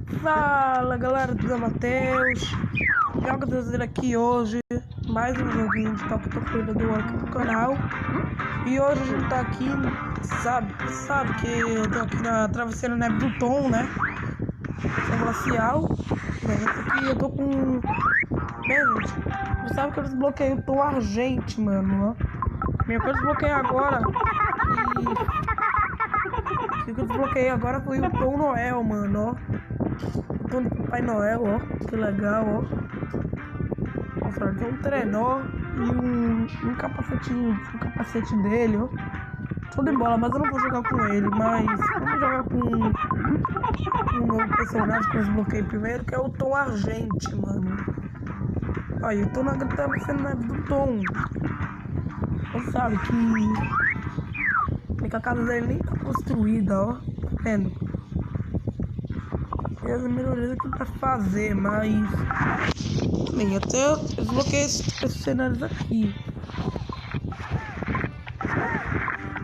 Fala galera do Matheus, jogo trazer aqui hoje mais um joguinho de Toca Corrida do War aqui no canal. E hoje a gente tá aqui, sabe que eu tô aqui na travesseira neve do Tom, né? É glacial. Aqui eu tô com... Bem, gente, você sabe que eu desbloqueei o Tom Argente, mano, ó. Minha coisa desbloqueei agora e... O que eu desbloqueei agora foi o Tom Noel, mano, ó. O Tom do Papai Noel, ó. Que legal, ó. Nossa, tem um trenó e um capacete dele, ó. Show de bola, mas eu não vou jogar com ele, mas vamos jogar com um novo personagem que eu desbloqueei primeiro, que é o Tom Argente, mano. Olha, eu tô na travesseira do Tom. Você sabe que a casa dele nem tá construída, ó. Tá vendo? Tem as melhorias que pra fazer, mas... Bem, até eu desbloqueei esses cenários aqui.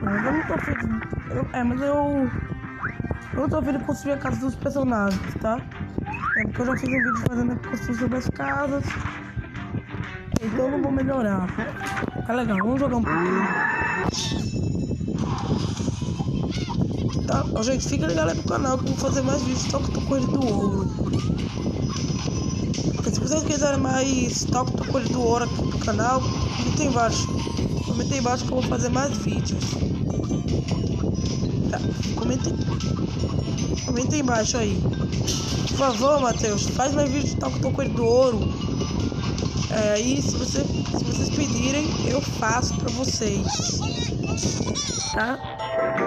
Mas eu não tô afim de... eu não tô afim de construir a casa dos personagens, tá? É porque eu já fiz um vídeo fazendo a construção das casas. Então eu não vou melhorar. Tá legal, vamos jogar um pouquinho. Tá, ó, gente, fica ligado aí no canal que eu vou fazer mais vídeos de Toca Corrida do Ouro. Se vocês quiserem mais Toca Corrida do Ouro aqui no canal, comenta aí embaixo. Comenta aí embaixo que eu vou fazer mais vídeos. Tá, comenta aí embaixo aí. Por favor, Matheus, faz mais vídeos de Toca Corrida do Ouro. E se vocês pedirem, eu faço pra vocês. Tá?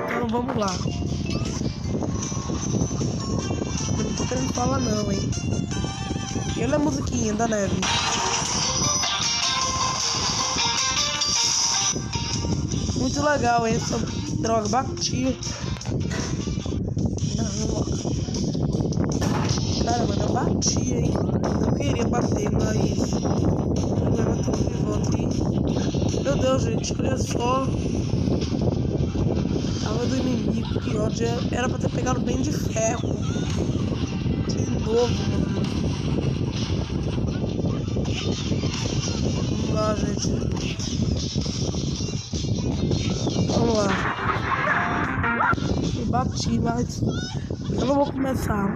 Então vamos lá. Eu não tô querendo falar não, hein? E olha a musiquinha da neve. Muito legal, hein? Essa droga, bati. Cara, mano, eu bati, hein? Eu queria bater, mas... Agora eu tô de volta aí. Meu Deus, gente, olha só. Tava do inimigo, que ódio. Era pra ter pegado bem de ferro. De novo, mano. Vamos lá, gente. Vamos lá. Eu bati, mas eu não vou começar.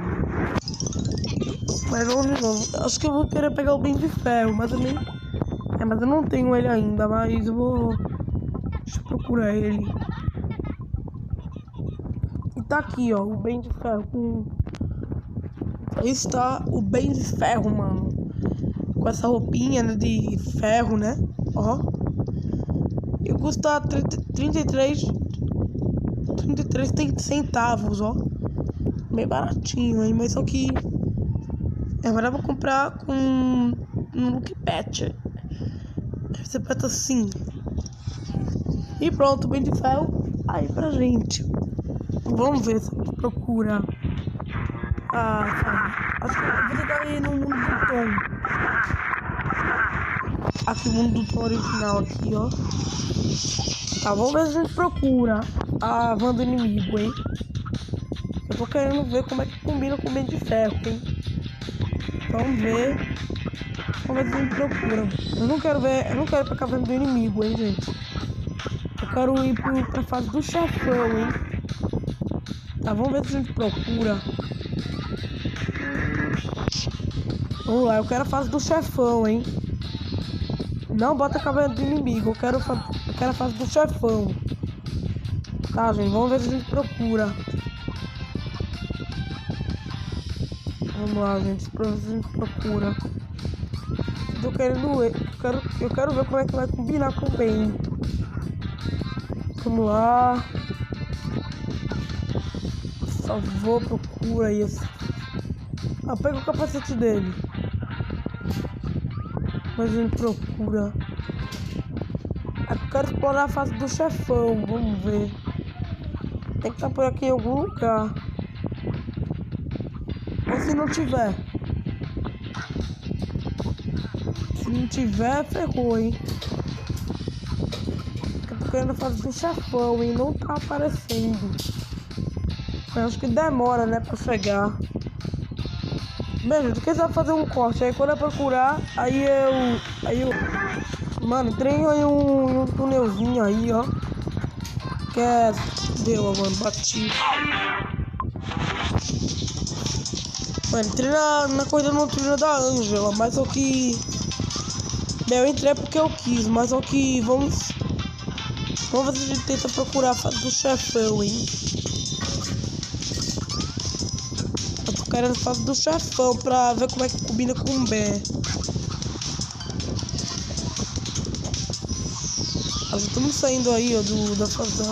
Mas vamos de novo. Acho que eu vou querer pegar o bem de ferro, mas eu nem... mas eu não tenho ele ainda, mas eu vou... Deixa eu procurar ele. E tá aqui, ó, o bem de ferro com... Aí está o bem de ferro, mano. Com essa roupinha, né, de ferro, né? Ó. E custa 33 centavos, ó. Bem baratinho, hein? Mas só que... Agora eu vou comprar com um look patch. Você aperta assim. E pronto, bem de ferro. Aí pra gente. Vamos ver se a gente procura. Acho que você tá aí no mundo do Tom. Aqui o mundo do Tom original aqui, ó. Tá, vamos ver se a gente procura a van do inimigo, hein. Eu tô querendo ver como é que combina com o bem de ferro, hein. Vamos ver. Vamos ver se a gente procura. Eu não quero ir pra caverna do inimigo, hein, gente. Eu quero ir pra fase do chefão, hein. Tá, vamos ver se a gente procura. Vamos lá, eu quero a fase do chefão, hein. Não bota a caverna do inimigo, eu quero a fase do chefão. Tá, gente, vamos ver se a gente procura. Vamos lá, gente, pra ver se a gente procura. Eu quero ver como é que vai combinar com o bem. Vamos lá. Por favor, procura isso. Pega o capacete dele. Mas a gente procura. Eu quero explorar a fase do chefão. Vamos ver. Tem que estar por aqui em algum lugar. Ou se não tiver. Se não tiver, ferrou, hein. Eu tô querendo a fase do chefão, hein. Não tá aparecendo. Eu acho que demora, né, pra chegar. Bem, gente, quem sabe fazer um corte? Aí quando eu procurar, aí eu... Mano, tem aí um túnelzinho aí, ó. Que é... Deu, mano, bati. Mano, entrei na corrida noturna da Ângela, mas só que... Bem, eu entrei porque eu quis, mas só que vamos ver se a gente tenta procurar a fase do chefão, hein. Eu tô querendo a fase do chefão pra ver como é que combina com o Bé. Nós estamos saindo aí, ó, da fase da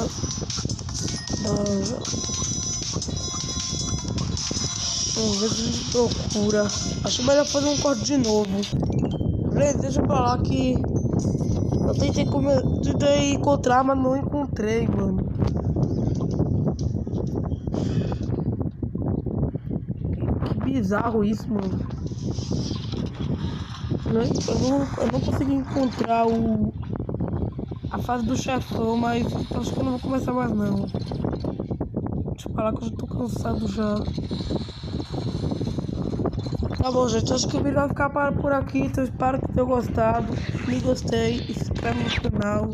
Ângela. Vamos ver se a gente procura. Acho melhor fazer um corte de novo. Gente, deixa eu falar que eu tentei encontrar, mas não encontrei, mano. Que bizarro isso, mano. Eu não consegui encontrar a fase do chefão, mas acho que eu não vou começar mais não. Deixa eu falar que eu já tô cansado já. Tá bom, gente, acho que o vídeo vai ficar por aqui, então espero que tenham gostado. Se gostei, se inscreve no canal.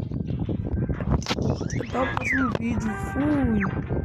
Até o próximo vídeo. Fui!